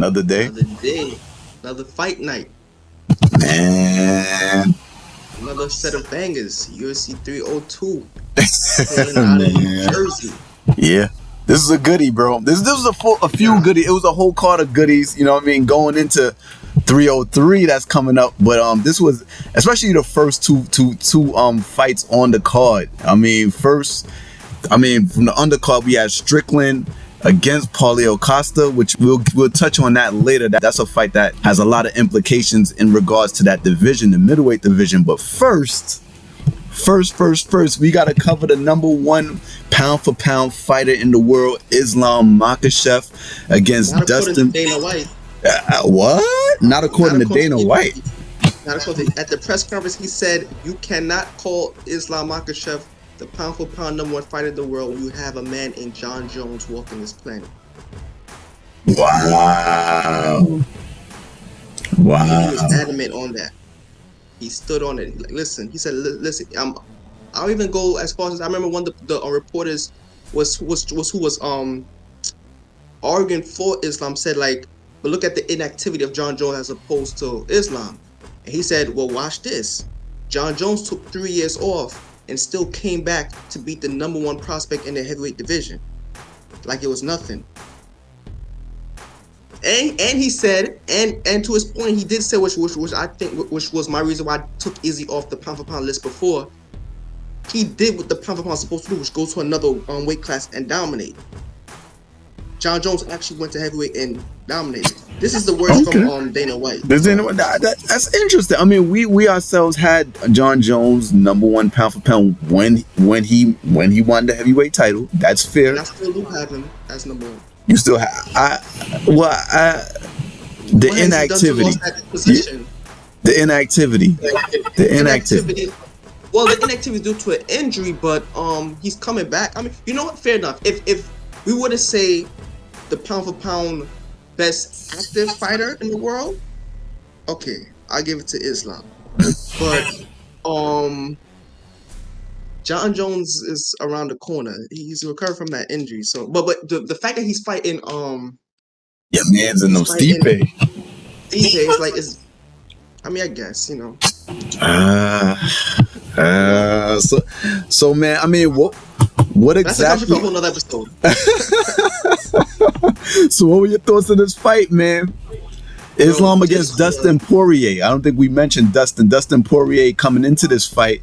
Another day. Another day. Another fight night. Man. Another set of bangers. UFC 302. Playing out in New Man. Jersey. Yeah. This is a goodie, bro. This was a few goodies. It was a whole card of goodies, you know what I mean, going into 303 that's coming up. But this was especially the first two fights on the card. From the undercard we had Strickland against Paulo Costa, which we'll touch on that later. That's a fight that has a lot of implications in regards to that division, the middleweight division. But first, we gotta cover the number one pound for pound fighter in the world, Islam Makhachev, against Not according Dustin. to Dana White. What? Not according to Dana White. Not according to, at the press conference, he said you cannot call Islam Makhachev the pound for pound number one fighter in the world when you have a man in John Jones walking this planet. Wow. He was adamant on that. He stood on it. Like, listen, he said, listen, I'll even go as far as I remember one of the reporters was who was arguing for Islam said, like, but look at the inactivity of John Jones as opposed to Islam. And he said, well, watch this. John Jones took 3 years off and still came back to beat the number one prospect in the heavyweight division. Like it was nothing. And he said, and to his point, he did say, which I think which was my reason why I took Izzy off the pound for pound list before. He did what the pound for pound is supposed to do, which go to another weight class and dominate. John Jones actually went to heavyweight and dominated. This is the words from Dana White. That's interesting. I mean, we ourselves had John Jones number one pound for pound when he won the heavyweight title. That's fair. I still do have him as number one. You still have the inactivity. The inactivity. Well, the inactivity is due to an injury, but he's coming back. I mean, you know what? Fair enough. If we were to say the pound for pound best active fighter in the world, okay, I'll give it to Islam. But John Jones is around the corner. He's recovered from that injury. So, but the fact that he's fighting yeah, man's in no Stipe. Stipe is like I mean, I guess, you know. So man, I mean, what exactly? That's a whole nother episode. So what were your thoughts on this fight, man? Islam against Dustin Poirier. I don't think we mentioned Dustin Poirier coming into this fight.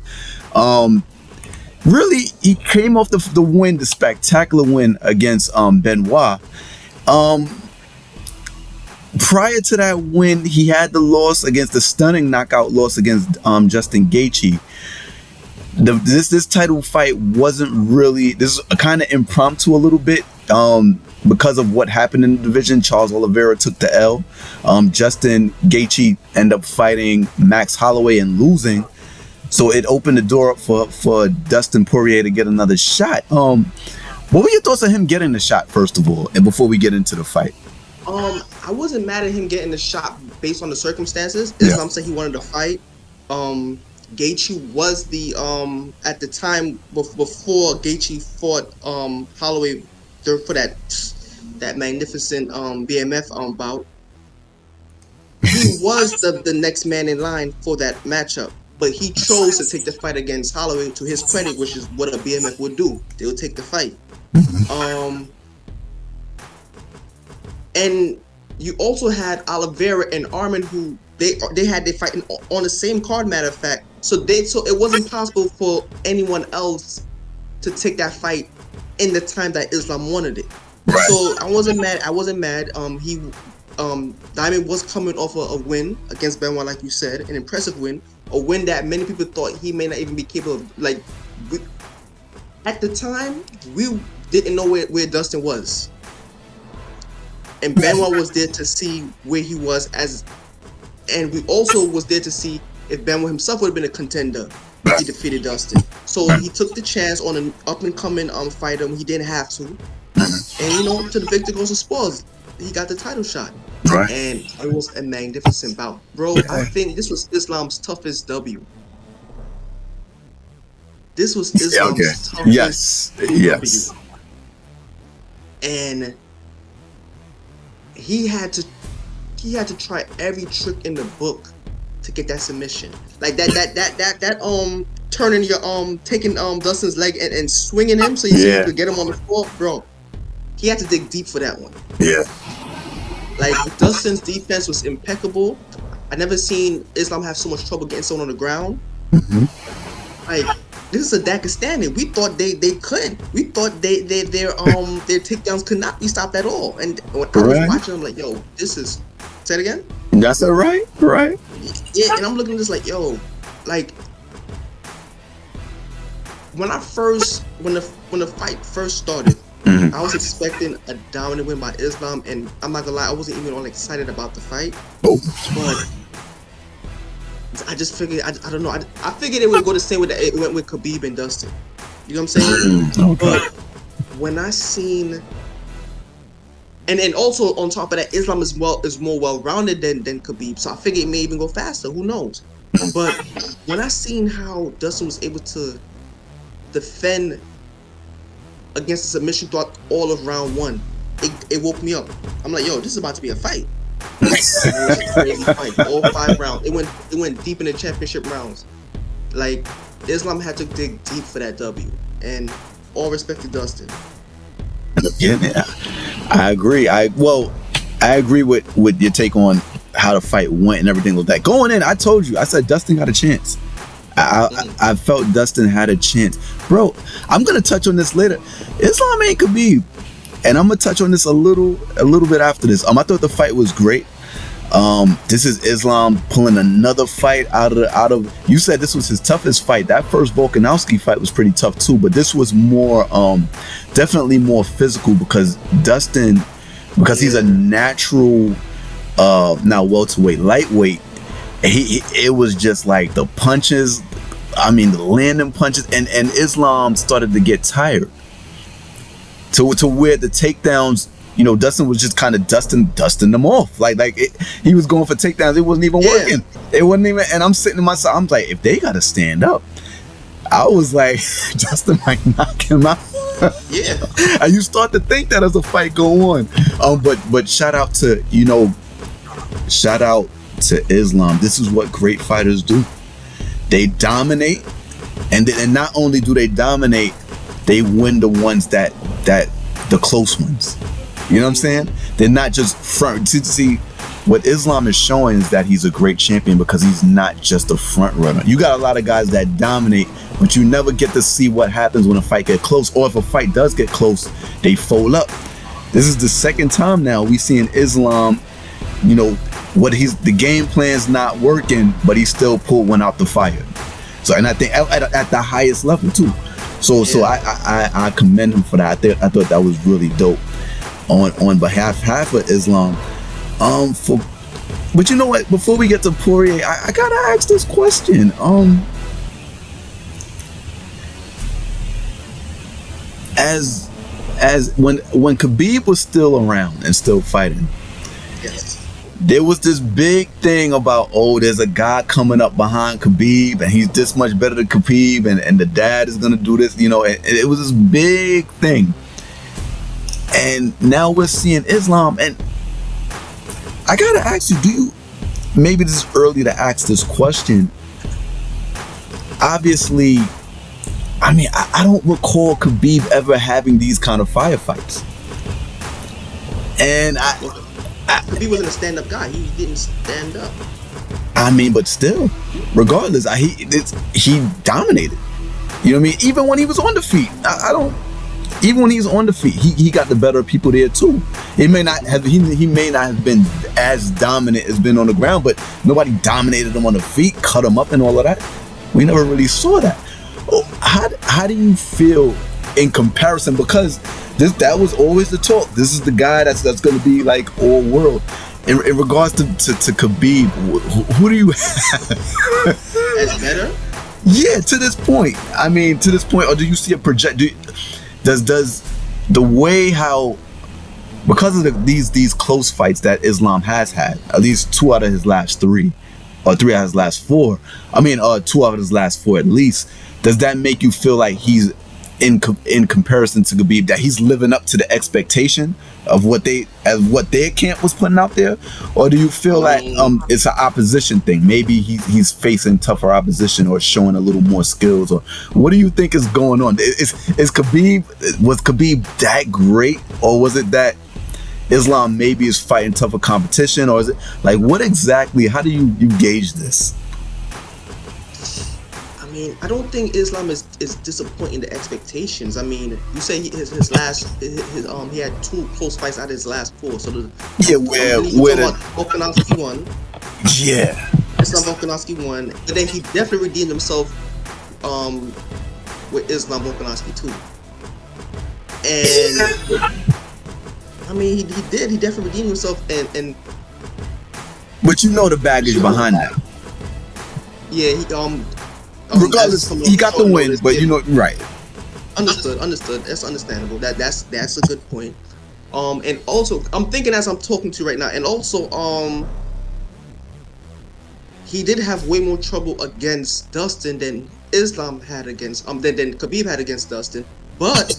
Really, he came off the win, the spectacular win against Benoit. Prior to that win, he had the loss against the stunning knockout loss against Justin Gaethje. This title fight wasn't really, this is kind of impromptu a little bit because of what happened in the division. Charles Oliveira took the L. Justin Gaethje ended up fighting Max Holloway and losing. So it opened the door up for Dustin Poirier to get another shot. What were your thoughts on him getting the shot, first of all, and before we get into the fight? I wasn't mad at him getting the shot based on the circumstances. Islam said he wanted to fight. Gaethje was the at the time before Gaethje fought Holloway for that magnificent BMF bout. He was the next man in line for that matchup, but he chose to take the fight against Holloway. To his credit, which is what a BMF would do, they would take the fight. And you also had Oliveira and Arman, who they had their fight on the same card. Matter of fact, so it wasn't possible for anyone else to take that fight in the time that Islam wanted it. Right. So I wasn't mad. Diamond was coming off a win against Benoit, like you said, an impressive win, a win that many people thought he may not even be capable of. Like at the time, we didn't know where Dustin was. And Benoit was there to see where he was and we also was there to see if Benoit himself would have been a contender if he defeated Dustin. So he took the chance on an up and coming fighter when he didn't have to. And to the victor goes the spoils. He got the title shot. Right. And it was a magnificent bout. Bro, I think this was Islam's toughest W. This was Islam's toughest Yes. W. And he had to he had to try every trick in the book to get that submission. Like that turning your taking Dustin's leg and swinging him so you could get him on the floor, bro. He had to dig deep for that one. Yeah. Like Dustin's defense was impeccable. I never seen Islam have so much trouble getting someone on the ground. Like this is a Dagestani. We thought they couldn't. We thought their takedowns could not be stopped at all. And when I was watching, I'm like, yo, this is. Say it again. That's all right. Right. Yeah, and I'm looking at this like, yo, like when the fight first started, I was expecting a dominant win by Islam, and I'm not gonna lie, I wasn't even all excited about the fight. But I just figured, I don't know, I figured it would go the same way that it went with Khabib and Dustin. You know what I'm saying? But when I seen, and also on top of that, Islam is more well-rounded than Khabib, so I figured it may even go faster. Who knows? But when I seen how Dustin was able to defend against the submission throughout all of round one, it woke me up. I'm like, yo, this is about to be a fight. It was a crazy fight. All 5 rounds. It went deep in the championship rounds. Like Islam had to dig deep for that W. And all respect to Dustin. Yeah, I agree. I agree with your take on how the fight went and everything like that. Going in, I told you, I said Dustin got a chance. I felt Dustin had a chance. Bro, I'm gonna touch on this later. Islam ain't Khabib. And I'm gonna touch on this a little bit after this. I thought the fight was great. This is Islam pulling another fight out of. You said this was his toughest fight. That first Volkanovski fight was pretty tough too, but this was more, definitely more physical because Dustin, because he's a natural, now welterweight, lightweight. It was just like the punches. I mean, the landing punches, and Islam started to get tired. To where the takedowns, you know, Dustin was just kind of dusting them off. He was going for takedowns. It wasn't even working. It wasn't even. And I'm sitting to myself. I'm like, if they gotta stand up, I was like, Dustin might knock him out. Yeah. And you start to think that as a fight go on. But shout out to Islam. This is what great fighters do. They dominate, and not only do they dominate, they win the ones that the close ones. You know what I'm saying? They're not just front. See, what Islam is showing is that he's a great champion because he's not just a front runner. You got a lot of guys that dominate, but you never get to see what happens when a fight gets close, or if a fight does get close, they fold up. This is the second time now we seeing Islam, you know, the game plan's not working, but he still pulled one out the fire. So, and I think at the highest level too. So I commend him for that. I thought that was really dope on behalf of Islam. But you know what? Before we get to Poirier, I gotta ask this question. As when Khabib was still around and still fighting, Yes. there was this big thing about, there's a guy coming up behind Khabib and he's this much better than Khabib, and the dad is gonna do this, you know, and it was this big thing. And now we're seeing Islam, and I gotta ask you, maybe this is early to ask this question. Obviously, I mean, I don't recall Khabib ever having these kind of firefights. And Khabib wasn't a stand-up guy. He didn't stand up. I mean, but still, regardless, he dominated. You know what I mean? Even when he was on the feet, even when he was on the feet, he got the better of people there too. He may not have been as dominant as been on the ground, but nobody dominated him on the feet, cut him up and all of that. We never really saw that. How do you feel in comparison? Because that was always the talk. This is the guy that's going to be like all world. In regards to Khabib, who do you have? That's better? Yeah, to this point. I mean, to this point, or do you see a project? Does the way how, because of these close fights that Islam has had, at least 2 out of his last 3, or 3 out of his last 4. I mean, 2 out of his last 4 at least. Does that make you feel like he's in comparison to Khabib, that he's living up to the expectation of what their camp was putting out there, or do you feel like it's an opposition thing? Maybe he's facing tougher opposition or showing a little more skills, or what do you think is going on? Was Khabib that great, or was it that Islam maybe is fighting tougher competition, or is it like what exactly? How do you gauge this? I mean, I don't think Islam is disappointing the expectations. I mean, you say he had 2 close fights out of his last 4. So where Volkanovski won. Yeah. Islam Volkanovski won, but then he definitely redeemed himself with Islam Volkanovski too. And I mean, he did. He definitely redeemed himself, and. But you know the baggage behind that. Yeah, regardless, he got the win, but you know, right? Understood. That's understandable. That's a good point. And also, I'm thinking as I'm talking to you right now, and also, he did have way more trouble against Dustin than Islam had against than Khabib had against Dustin. But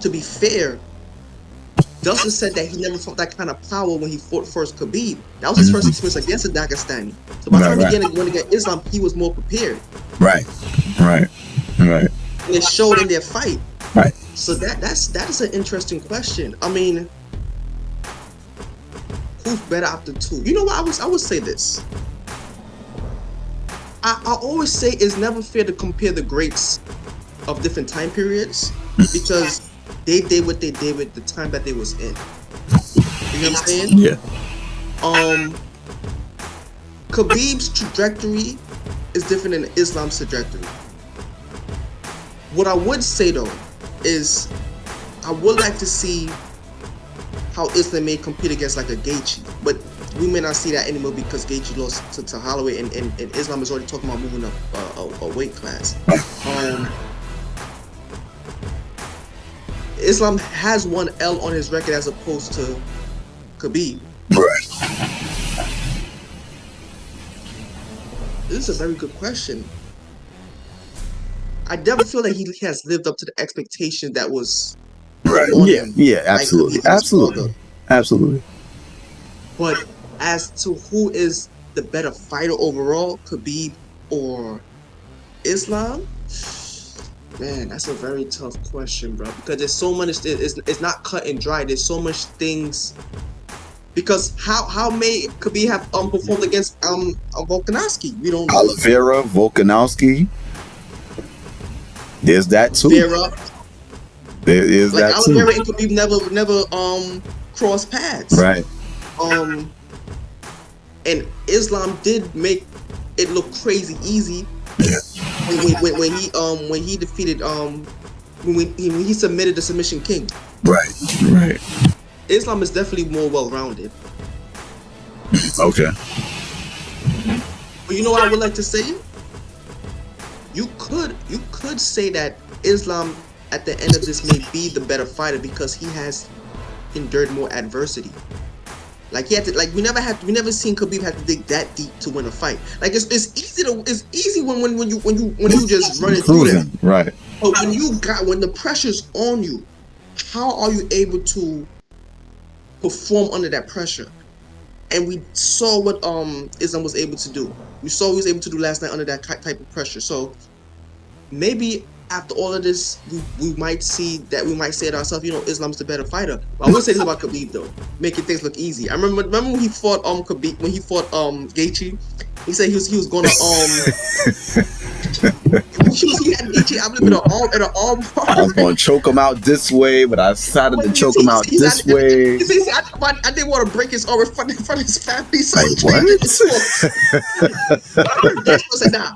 to be fair, Dustin said that he never felt that kind of power when he fought first Khabib. That was his first experience against a Dagestani. So by the time he went against Islam, he was more prepared. Right. And it showed in their fight. Right. So that is an interesting question. I mean, who's better out of the 2? You know what? I would say this. I always say it's never fair to compare the greats of different time periods because they did what they did with the time that they was in. You know what I'm saying? Yeah. Khabib's trajectory is different than Islam's trajectory. What I would say though is I would like to see how Islam may compete against like a Gaethje, but we may not see that anymore because Gaethje lost to Holloway, and Islam is already talking about moving up a weight class. Islam has 1 L on his record as opposed to Khabib. Right. This is a very good question. I definitely feel like he has lived up to the expectation that was right. Yeah, absolutely, absolutely. But as to who is the better fighter overall, Khabib or Islam? Man, that's a very tough question, bro. Because there's so much. It's not cut and dry. There's so much things. Because how may Khabib have performed against Volkanovski? We don't know. Oliveira, Volkanovski. There's that too. There is like that Oliveira too. and Khabib never crossed paths. Right. And Islam did make it look crazy easy. Yeah. When he defeated when he submitted the submission king. Right. Islam is definitely more well-rounded. Okay. But you know what I would like to say? You could say that Islam at the end of this may be the better fighter because he has endured more adversity. Like he had to, like we never seen Khabib have to dig that deep to win a fight. Like it's easy when you just run it through them. Right. But when the pressure's on you, how are you able to perform under that pressure? And we saw what Islam was able to do. We saw what he was able to do last night under that type of pressure. So maybe after all of this, we might say to ourselves, you know, Islam's the better fighter. But I will say this about Khabib though, making things look easy. I remember when he fought Khabib, when he fought Gaethje, he said he was gonna he had Gaethje out at an arm. I was gonna choke him out this way, but I decided to choke him out this way. I didn't want to break his arm in front of his family. So what? That's what I said. Nah.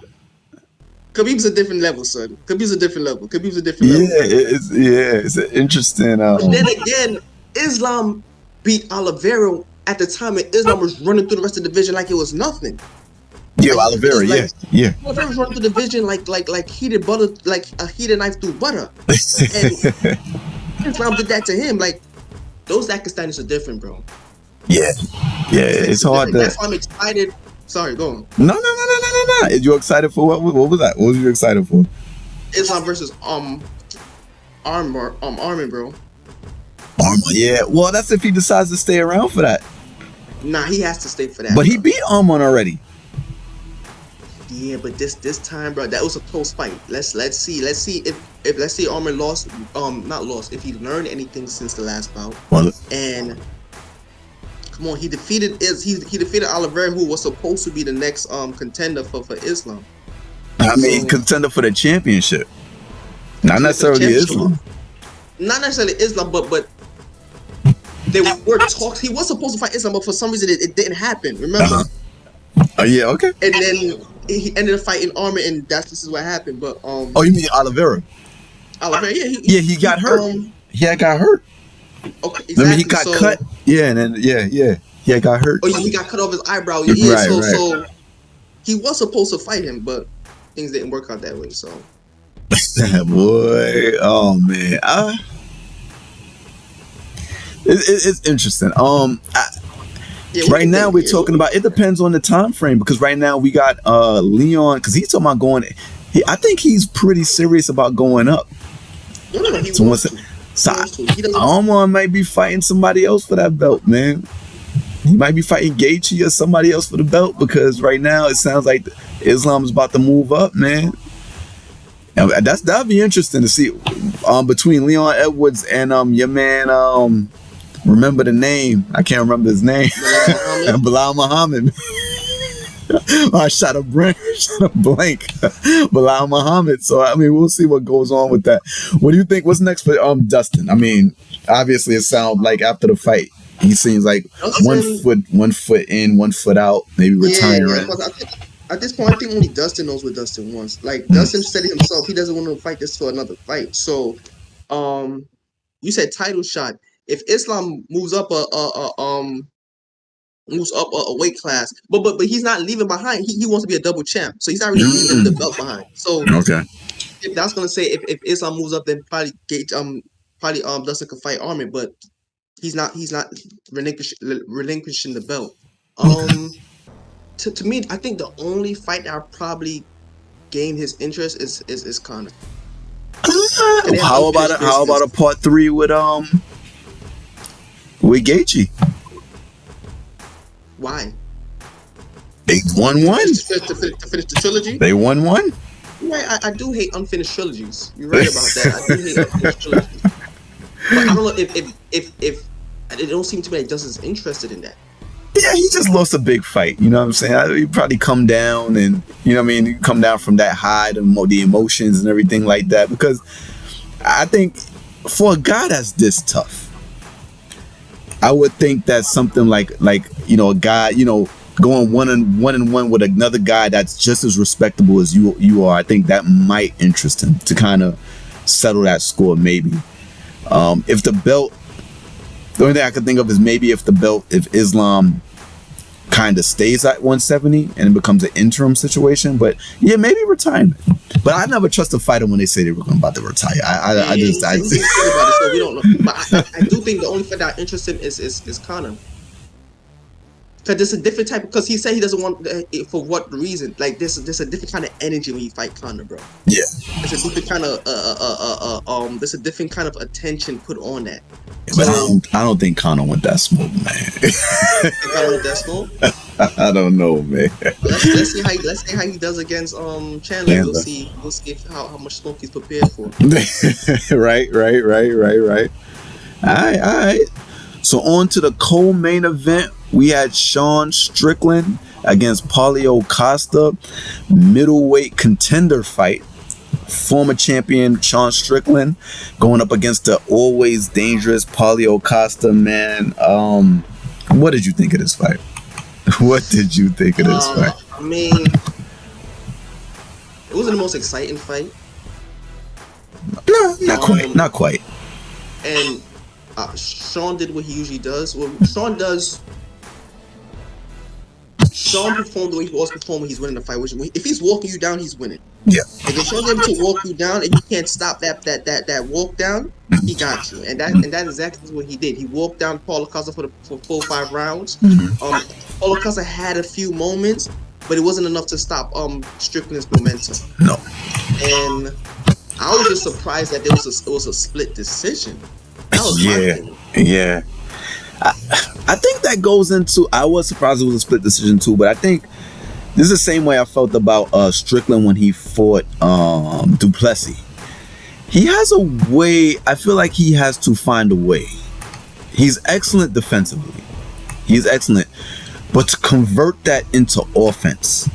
Khabib's a different level, son. Khabib's a different level. It's an interesting. But then again, Islam beat Oliveira at the time, and Islam was running through the rest of the division like it was nothing. Yeah, like, Oliveira, yeah. Oliveira was running through the division like heated butter, like a heated knife through butter. And Islam did that to him. Like those Dagestanis are different, bro. Yeah. It's hard. That's why I'm excited. Sorry, go on. No. You excited for what? What was that? What was you excited for? Islam versus Armin, bro. Armor, yeah. Well, that's if he decides to stay around for that. Nah, he has to stay for that. But he beat Armon already. Yeah, but this time, bro, that was a close fight. Let's see if Armin lost, not lost, if he learned anything since the last bout. Well, and come on, he defeated Oliveira, who was supposed to be the next contender for Islam. I mean, contender for the championship. Not necessarily Islam. Not necessarily Islam, but there were talks. He was supposed to fight Islam, but for some reason it didn't happen. Remember? Yeah, okay. And then he ended up fighting Armin, and this is what happened. But oh, you mean Oliveira? Oliveira, yeah, he got hurt. He got hurt. Okay, exactly. I mean, he got cut. Yeah, and then he got hurt. Oh yeah, he got cut off his eyebrow. Yeah, right. So he was supposed to fight him, but things didn't work out that way. So. Boy, oh man, it's interesting. Right now we're talking about, it depends on the time frame, because right now we got Leon, because he's talking about going. I think he's pretty serious about going up. No, he wants to. Armon might be fighting somebody else for that belt, man. He might be fighting Gaethje or somebody else for the belt, because right now it sounds like Islam's about to move up, man. And that'd be interesting to see between Leon Edwards and your man, remember the name? I can't remember his name. Bilal Muhammad. I shot a blank. Bilal Muhammad. So I mean, we'll see what goes on with that. What do you think? What's next for Dustin? I mean, obviously it sounds like after the fight, he seems like Dustin, one foot in, 1 foot out, maybe retiring. Yeah, at this point, I think only Dustin knows what Dustin wants. Like Dustin said it himself, he doesn't want to fight this for another fight. So, you said title shot. If Islam moves up a weight class, but he's not leaving behind. He wants to be a double champ, so he's not really leaving the belt behind. So okay, if that's gonna say if Islam moves up, then probably Dustin could fight Armin, but he's not relinquishing the belt. To me, I think the only fight that I'll probably gain his interest is Conor. How about a part 3 with Gaethje? Why? They won one. To finish the trilogy? They won one. Right, I do hate unfinished trilogies. You're right about that. I do hate unfinished trilogies. But I don't know if it don't seem to me like Dustin's interested in that. Yeah, he just lost a big fight. You know what I'm saying? He probably come down and, you know what I mean? You come down from that high, the emotions and everything like that. Because I think for a guy that's this tough, I would think that something like you know, a guy, you know, going one and one with another guy that's just as respectable as you are, I think that might interest him to kind of settle that score maybe. If the belt, the only thing I can think of is maybe if Islam kind of stays at 170 and it becomes an interim situation, but yeah, maybe retirement. But I never trust a fighter when they say they were about to retire. I do don't know. But I do think the only fight that interests him is Conor. Because it's a different type. Because he said he doesn't want for what reason? Like there's a different kind of energy when you fight Conor, bro. Yeah. It's a different kind of there's a different kind of attention put on that. But I don't think Conor went that smoke, man. Conor went that smoke? I don't know, man. Let's see how he does against Chandler. We'll see how much smoke he's prepared for. Right. All right. So on to the co-main event. We had Sean Strickland against Paulo Costa, middleweight contender fight. Former champion Sean Strickland going up against the always dangerous Paulo Costa, man. What did you think of this fight? What did you think of this fight? I mean, it wasn't the most exciting fight. No, not quite. And Sean did what he usually does. Well, Sean performed the way he always performed when he's winning the fight. Which, if he's walking you down, he's winning. Yeah. If Sean's able to walk you down and you can't stop that walk down, he got you. And that exactly what he did. He walked down Paulo Costa for 4 or 5 rounds. Mm-hmm. Paulo Costa had a few moments, but it wasn't enough to stop Strickland's momentum. No. And I was just surprised that it was a split decision. That was my thing. Yeah. I think that goes into. I was surprised it was a split decision too, but I think this is the same way I felt about Strickland when he fought Duplessis. He has a way. I feel like he has to find a way. He's excellent defensively. He's excellent, but to convert that into offense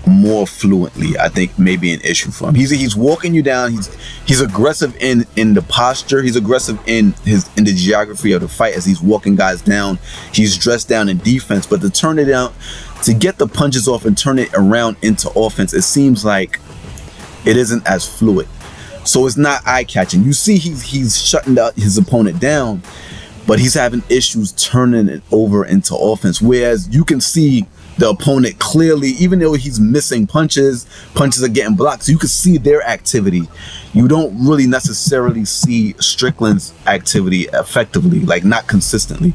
more fluently, I think may be an issue for him. He's walking you down. He's aggressive in the posture. He's aggressive in the geography of the fight as he's walking guys down. He's dressed down in defense, but to turn it out, to get the punches off and turn it around into offense, it seems like it isn't as fluid. So it's not eye-catching. You see he's shutting his opponent down, but he's having issues turning it over into offense. Whereas you can see the opponent clearly, even though he's missing punches are getting blocked, so you can see their activity. You don't really necessarily see Strickland's activity effectively, like not consistently.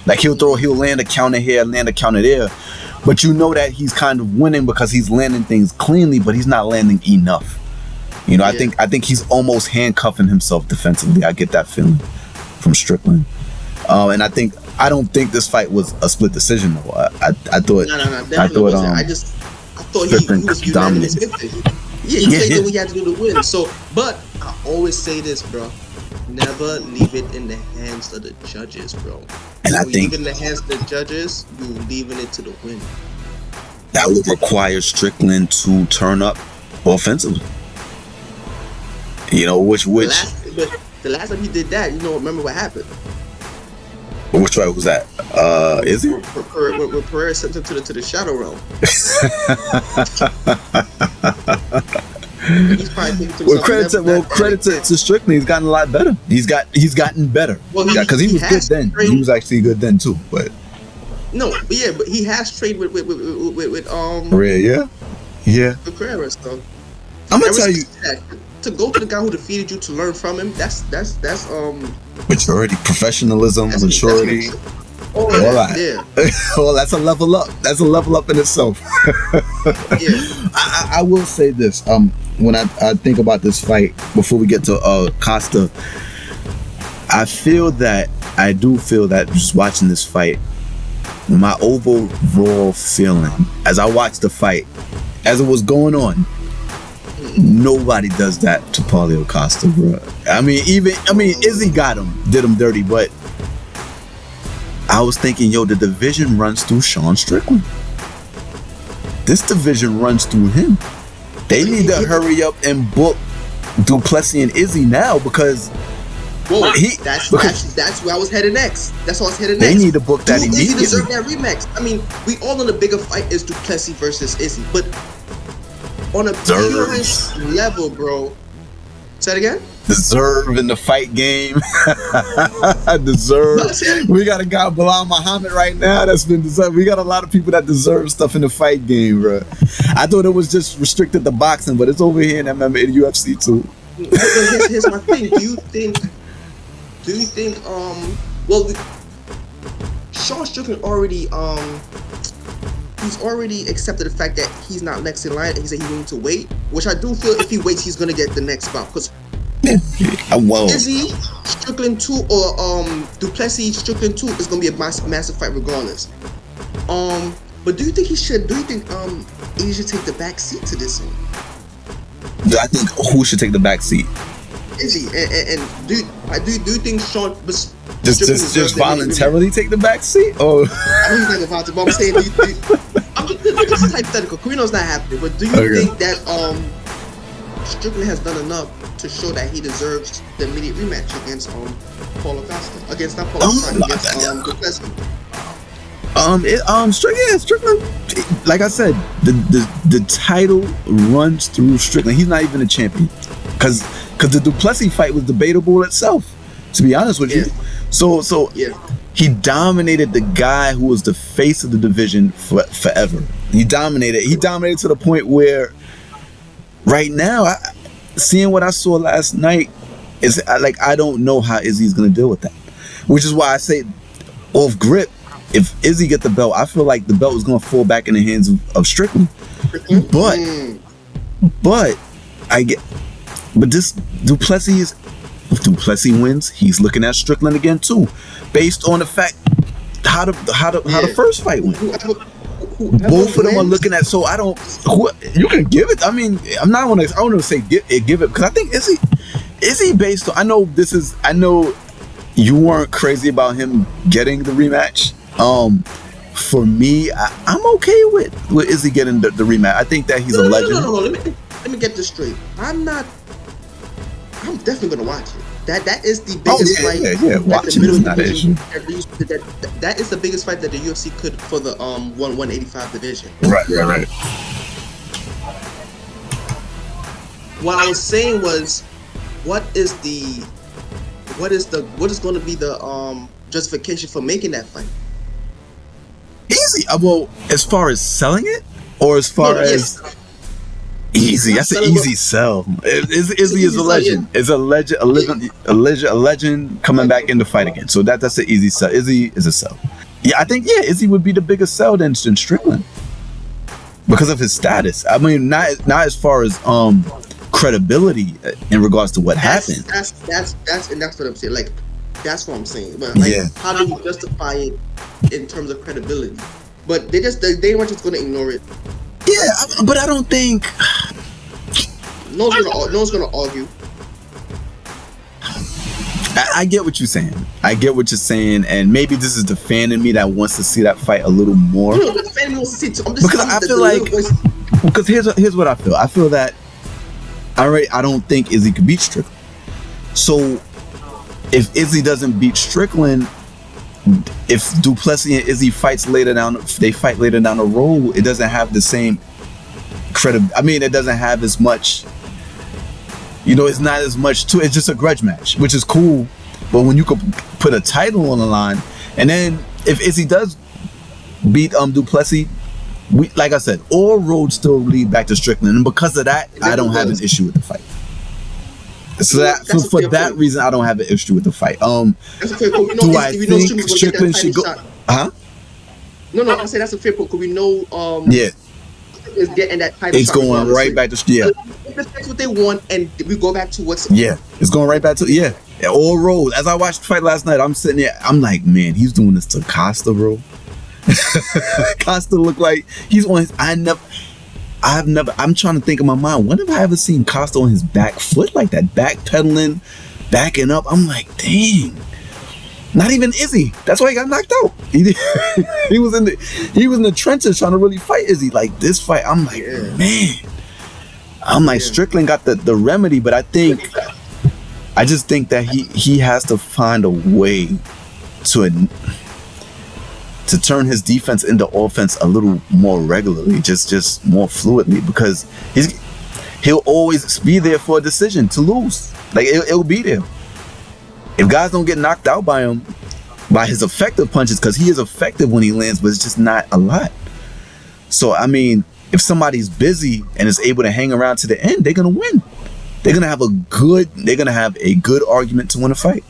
Like he'll land a counter here, land a counter there, but you know that he's kind of winning because he's landing things cleanly, but he's not landing enough. You know, I think he's almost handcuffing himself defensively. I get that feeling from Strickland, and I don't think this fight was a split decision though. I thought. No, definitely wasn't. I thought he was unanimous victory. Yeah, he did what he had to do to win. So, but I always say this, bro. Never leave it in the hands of the judges, bro. And I think leave it in the hands of the judges, you're leaving it to the win. That would require Strickland to turn up offensively. You know, which the last time he did that, remember what happened? Which fight was that? Izzy? When Pereira sent him to the shadow realm. Credit to Strickland. He's gotten a lot better. He's gotten better. Well, because he was good then. He was actually good then too. But but he has trained with Pereira. Yeah. With Pereira, so I'm gonna tell you. To go to the guy who defeated you to learn from him, that's maturity, professionalism, maturity. All that. Well, that's a level up. That's a level up in itself. I will say this. When I think about this fight, before we get to Costa, I do feel that just watching this fight, my overall feeling as I watched the fight, as it was going on, nobody does that to Paulo Costa, bro. I mean, Izzy did him dirty, but I was thinking, the division runs through Sean Strickland. This division runs through him. They need to hurry up and book Duplessis and Izzy now because that's where I was headed next. That's where I was headed next. They need to book that immediately. Izzy deserved that rematch. I mean, we all know the bigger fight is Duplessis versus Izzy, but on a purest level, bro. Say it again? Deserve in the fight game. Deserve. We got a guy, Bilal Muhammad, right now that's been deserved. We got a lot of people that deserve stuff in the fight game, bro. I thought it was just restricted to boxing, but it's over here in MMA and UFC too. Here's my thing. Do you think Sean Strickland already he's already accepted the fact that he's not next in line, and he said he's willing to wait, which I do feel if he waits, he's going to get the next bout. Because Izzy, Strickland 2, or Duplessis, Strickland 2 is going to be a massive fight regardless. But do you think Izzy should take the back seat to this one? I think who should take the back seat? Izzy, and do you think Sean... Just voluntarily take the back seat? Or I know he's not gonna volunteer, but I'm saying, this is hypothetical. Carino's not happening, but do you think that Strickland has done enough to show that he deserves the immediate rematch against Paulo Costa? Against Duplessis? Strickland. Like I said, the title runs through Strickland. He's not even a champion, because the Duplessis fight was debatable itself. To be honest with you, so he dominated the guy who was the face of the division forever. He dominated to the point where right now, seeing what I saw last night, is like I don't know how Izzy's gonna deal with that. Which is why I say, off grip, if Izzy get the belt, I feel like the belt is gonna fall back in the hands of Strickland. But But this Duplessis if Duplessis wins, he's looking at Strickland again too, based on the fact how the first fight went. Both of them are looking at. So I don't. You can give it. I mean, I don't want to say give it because I think Izzy based on. I know you weren't crazy about him getting the rematch. For me, I'm okay with Izzy getting the rematch. I think that he's a legend. No. Let me get this straight. I'm definitely gonna watch it. That is the biggest fight. Yeah. Watching is not an issue. That is the biggest fight that the UFC could for the 185 division. Right. What I was saying was, what is going to be the justification for making that fight? Easy. Well, as far as selling it, or as far as easy, that's an easy sell. Izzy is a legend. Is a legend, a legend coming back in the fight again. So that's an easy sell. Izzy is a sell. Yeah, I think Izzy would be the biggest sell than Strickland because of his status. I mean, not as far as credibility in regards to what happened. That's what I'm saying. Like, that's what I'm saying. But how do you justify it in terms of credibility? But they were just gonna ignore it. Yeah, but I don't think no one's gonna argue. I get what you're saying. And maybe this is the fan in me that wants to see that fight a little more. No, the fan wants to see it too. Because I feel like, because here's what I feel. I feel that I don't think Izzy could beat Strickland. So if Izzy doesn't beat Strickland, if Duplessis and Izzy fight later down the road, it doesn't have the same credibility. I mean, it doesn't have as much. It's not as much to it. It's just a grudge match, which is cool. But when you could put a title on the line, and then if Izzy does beat Duplessis, like I said, all roads still lead back to Strickland, and because of that, I don't have an issue with the fight. So for that reason, I don't have an issue with the fight. Do I think Strickland should go? Huh? No. I'm saying that's a fair point because we know. Is getting that title. It's going right back to If that's what they want, and we go back to what's. It's going right back to all roads. As I watched the fight last night, I'm sitting there. I'm like, man, he's doing this to Costa, bro. Costa looked like he's on his. I'm trying to think in my mind, when have I ever seen Costa on his back foot like that, backpedaling, backing up? I'm like, dang. Not even Izzy. That's why he got knocked out. He was in the trenches trying to really fight Izzy. Like this fight, I'm like, man. I'm like, Strickland got the remedy, but I just think that he has to find a way to turn his defense into offense a little more regularly, just more fluidly, because he'll always be there for a decision to lose. Like it'll be there. If guys don't get knocked out by him, by his effective punches, because he is effective when he lands, but it's just not a lot. So I mean, if somebody's busy and is able to hang around to the end, they're gonna win. They're gonna have a good argument to win a fight.